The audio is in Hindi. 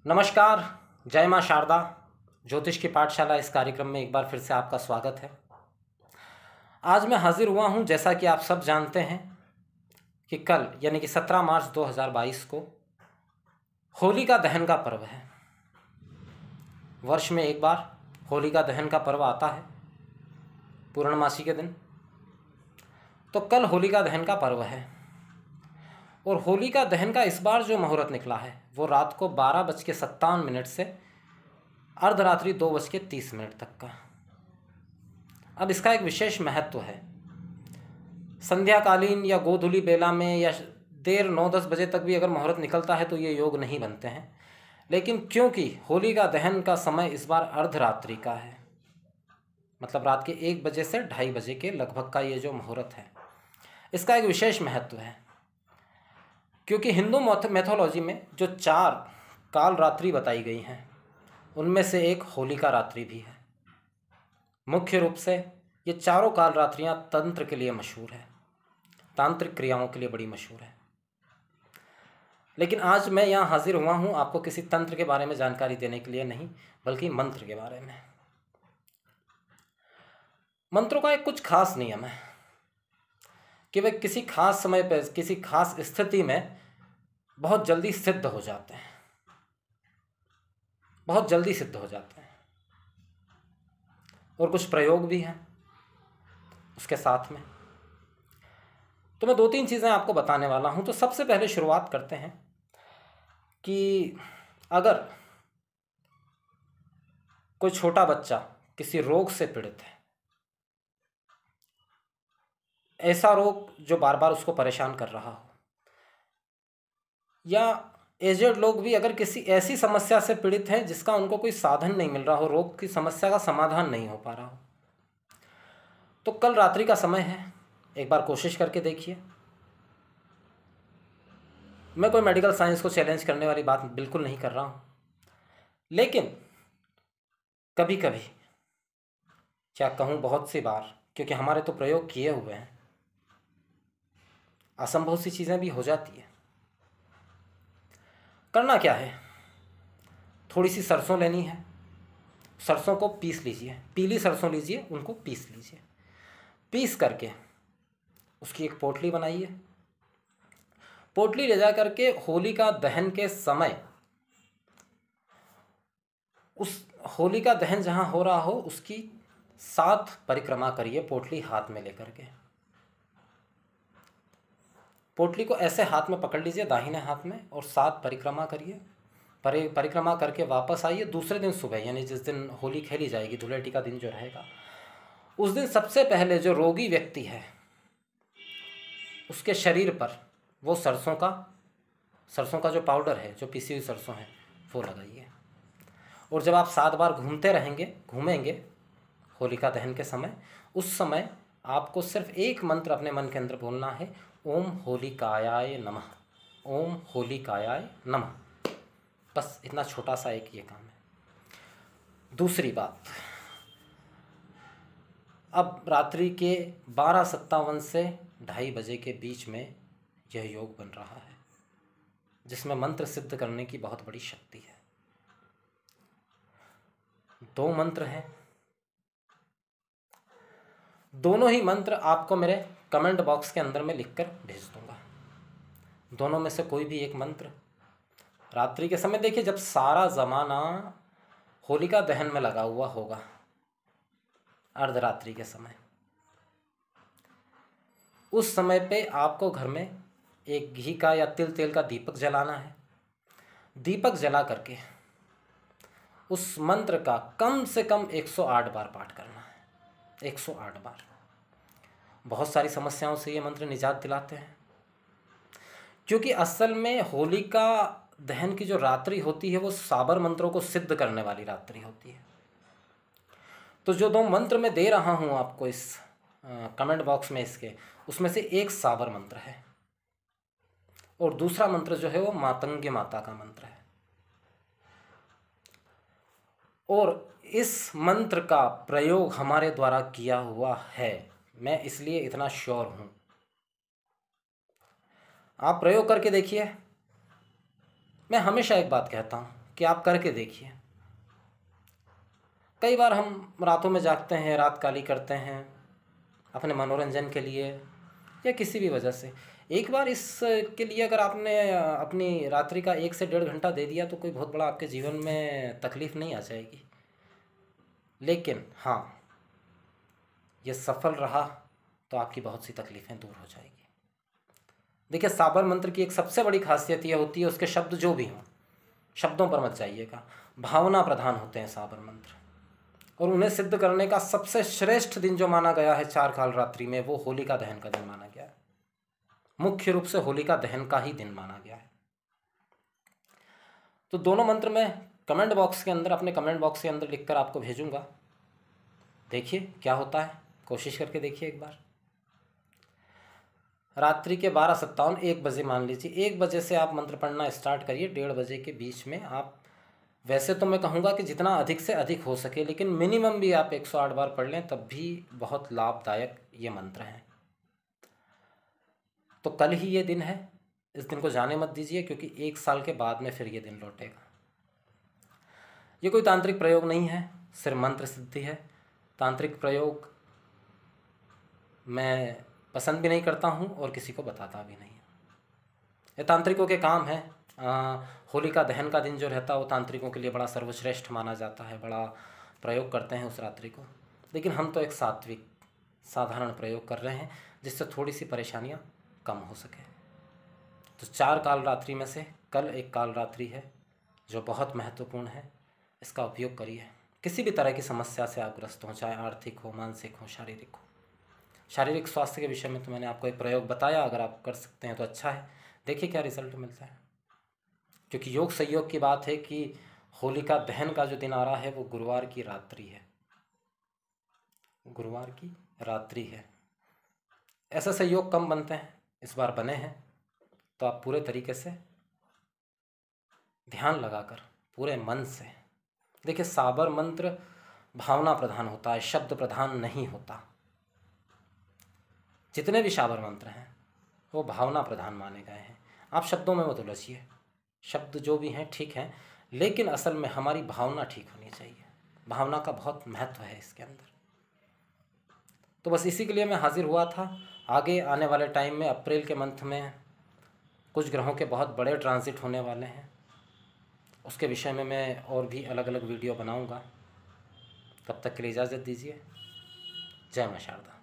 नमस्कार। जय माँ शारदा ज्योतिष की पाठशाला इस कार्यक्रम में एक बार फिर से आपका स्वागत है। आज मैं हाजिर हुआ हूँ, जैसा कि आप सब जानते हैं कि कल यानी कि 17 मार्च 2022 को होलिका दहन का पर्व है। वर्ष में एक बार होलिका दहन का पर्व आता है पूर्णमासी के दिन। तो कल होलिका दहन का पर्व है और होलिका दहन का इस बार जो मुहूर्त निकला है वो रात को 12:57 से अर्धरात्रि 2:30 तक का। अब इसका एक विशेष महत्व है। संध्याकालीन या गोधूली बेला में या देर 9-10 बजे तक भी अगर मुहूर्त निकलता है तो ये योग नहीं बनते हैं, लेकिन क्योंकि होलिका दहन का समय इस बार अर्धरात्रि का है, मतलब रात के 1 बजे से 2:30 बजे के लगभग का ये जो मुहूर्त है, इसका एक विशेष महत्व है। क्योंकि हिंदू मैथोलॉजी में जो 4 काल रात्रि बताई गई हैं उनमें से एक होलिका रात्रि भी है। मुख्य रूप से ये चारों काल रात्रियाँ तंत्र के लिए मशहूर है, तांत्रिक क्रियाओं के लिए बड़ी मशहूर है। लेकिन आज मैं यहाँ हाजिर हुआ हूँ आपको किसी तंत्र के बारे में जानकारी देने के लिए नहीं, बल्कि मंत्र के बारे में। मंत्रों का एक कुछ खास नियम है कि वे किसी खास समय पर किसी खास स्थिति में बहुत जल्दी सिद्ध हो जाते हैं, बहुत जल्दी सिद्ध हो जाते हैं। और कुछ प्रयोग भी हैं उसके साथ में। तो मैं 2-3 चीज़ें आपको बताने वाला हूँ। तो सबसे पहले शुरुआत करते हैं कि अगर कोई छोटा बच्चा किसी रोग से पीड़ित है, ऐसा रोग जो बार बार उसको परेशान कर रहा हो, या एजेड लोग भी अगर किसी ऐसी समस्या से पीड़ित हैं जिसका उनको कोई साधन नहीं मिल रहा हो, रोग की समस्या का समाधान नहीं हो पा रहा हो, तो कल रात्रि का समय है, एक बार कोशिश करके देखिए। मैं कोई मेडिकल साइंस को चैलेंज करने वाली बात बिल्कुल नहीं कर रहा हूँ, लेकिन कभी कभी, क्या कहूँ बहुत सी बार, क्योंकि हमारे तो प्रयोग किए हुए हैं, असंभव सी चीज़ें भी हो जाती है। करना क्या है, थोड़ी सी सरसों लेनी है, सरसों को पीस लीजिए, पीली सरसों लीजिए, उनको पीस लीजिए। पीस करके उसकी एक पोटली बनाइए। पोटली ले जा करके होलिका दहन के समय उस होलिका दहन जहाँ हो रहा हो उसकी 7 परिक्रमा करिए, पोटली हाथ में लेकर के। पोटली को ऐसे हाथ में पकड़ लीजिए, दाहिने हाथ में, और 7 परिक्रमा करिए। परिक्रमा करके वापस आइए। दूसरे दिन सुबह, यानी जिस दिन होली खेली जाएगी, धुलेटी का दिन जो रहेगा, उस दिन सबसे पहले जो रोगी व्यक्ति है उसके शरीर पर वो सरसों का जो पाउडर है, जो पीसी हुई सरसों है, वो लगाइए। और जब आप 7 बार घूमेंगे होलिका दहन के समय, उस समय आपको सिर्फ एक मंत्र अपने मन के अंदर बोलना है, ओम होलिकायाय नमः, ओम होलिकायाय नमः। बस इतना छोटा सा एक ये काम है। दूसरी बात, अब रात्रि के 12:57 से 2:30 बजे के बीच में यह योग बन रहा है, जिसमें मंत्र सिद्ध करने की बहुत बड़ी शक्ति है। 2 मंत्र हैं, दोनों ही मंत्र आपको मेरे कमेंट बॉक्स के अंदर में लिखकर भेज दूंगा। दोनों में से कोई भी एक मंत्र रात्रि के समय, देखिए जब सारा ज़माना होलिका दहन में लगा हुआ होगा, अर्धरात्रि के समय, उस समय पे आपको घर में एक घी का या तिल तेल का दीपक जलाना है। दीपक जला करके उस मंत्र का कम से कम 108 बार पाठ करना है। 108 बार। बहुत सारी समस्याओं से ये मंत्र निजात दिलाते हैं, क्योंकि असल में होलिका दहन की जो रात्रि होती है वो साबर मंत्रों को सिद्ध करने वाली रात्रि होती है। तो जो 2 मंत्र मैं दे रहा हूँ आपको इस कमेंट बॉक्स में इसके, उसमें से एक साबर मंत्र है और दूसरा मंत्र जो है वो मातंगी माता का मंत्र है। और इस मंत्र का प्रयोग हमारे द्वारा किया हुआ है, मैं इसलिए इतना श्योर हूँ। आप प्रयोग करके देखिए। मैं हमेशा एक बात कहता हूँ कि आप करके देखिए। कई बार हम रातों में जागते हैं, रात काली करते हैं अपने मनोरंजन के लिए या किसी भी वजह से। एक बार इसके लिए अगर आपने अपनी रात्रि का 1 से 1.5 घंटा दे दिया तो कोई बहुत बड़ा आपके जीवन में तकलीफ़ नहीं आ जाएगी। लेकिन हाँ, ये सफल रहा तो आपकी बहुत सी तकलीफ़ें दूर हो जाएगी। देखिए, साबर मंत्र की एक सबसे बड़ी खासियत यह होती है, उसके शब्द जो भी हों, शब्दों पर मत जाइएगा, भावना प्रधान होते हैं साबर मंत्र। और उन्हें सिद्ध करने का सबसे श्रेष्ठ दिन जो माना गया है 4 काल रात्रि में, वो होलिका दहन का दिन माना गया है। मुख्य रूप से होलिका दहन का ही दिन माना गया है। तो दोनों मंत्र मैं कमेंट बॉक्स के अंदर, अपने कमेंट बॉक्स के अंदर लिखकर आपको भेजूंगा। देखिए क्या होता है, कोशिश करके देखिए एक बार। रात्रि के 12:57, 1 बजे मान लीजिए, 1 बजे से आप मंत्र पढ़ना स्टार्ट करिए। 1:30 बजे के बीच में आप, वैसे तो मैं कहूँगा कि जितना अधिक से अधिक हो सके, लेकिन मिनिमम भी आप 108 बार पढ़ लें तब भी बहुत लाभदायक ये मंत्र हैं। तो कल ही ये दिन है, इस दिन को जाने मत दीजिए, क्योंकि 1 साल के बाद में फिर ये दिन लौटेगा। ये कोई तांत्रिक प्रयोग नहीं है, सिर्फ मंत्र सिद्धि है। तांत्रिक प्रयोग मैं पसंद भी नहीं करता हूँ और किसी को बताता भी नहीं। ये तांत्रिकों के काम है। होलिका दहन का दिन जो रहता है वो तांत्रिकों के लिए बड़ा सर्वश्रेष्ठ माना जाता है, बड़ा प्रयोग करते हैं उस रात्रि को। लेकिन हम तो एक सात्विक साधारण प्रयोग कर रहे हैं जिससे थोड़ी सी परेशानियाँ कम हो सके। तो 4 काल रात्रि में से कल एक काल रात्रि है जो बहुत महत्वपूर्ण है, इसका उपयोग करिए। किसी भी तरह की समस्या से आप ग्रस्त हों, चाहे आर्थिक हो, मानसिक हो, शारीरिक हो। शारीरिक स्वास्थ्य के विषय में तो मैंने आपको एक प्रयोग बताया, अगर आप कर सकते हैं तो अच्छा है। देखिए क्या रिजल्ट मिलता है। क्योंकि योग संयोग की बात है कि होलिका दहन का जो दिन आ रहा है वो गुरुवार की रात्रि है, गुरुवार की रात्रि है। ऐसे संयोग कम बनते हैं, इस बार बने हैं। तो आप पूरे तरीके से ध्यान लगाकर, पूरे मन से देखिए। साबर मंत्र भावना प्रधान होता है, शब्द प्रधान नहीं होता। जितने भी साबर मंत्र हैं वो भावना प्रधान माने गए हैं। आप शब्दों में मत उलझिए, शब्द जो भी हैं ठीक हैं, लेकिन असल में हमारी भावना ठीक होनी चाहिए। भावना का बहुत महत्व है इसके अंदर। तो बस इसी के लिए मैं हाजिर हुआ था। आगे आने वाले टाइम में, अप्रैल के मंथ में कुछ ग्रहों के बहुत बड़े ट्रांजिट होने वाले हैं, उसके विषय में मैं और भी अलग अलग वीडियो बनाऊंगा। तब तक के लिए इजाज़त दीजिए। जय मां शारदा।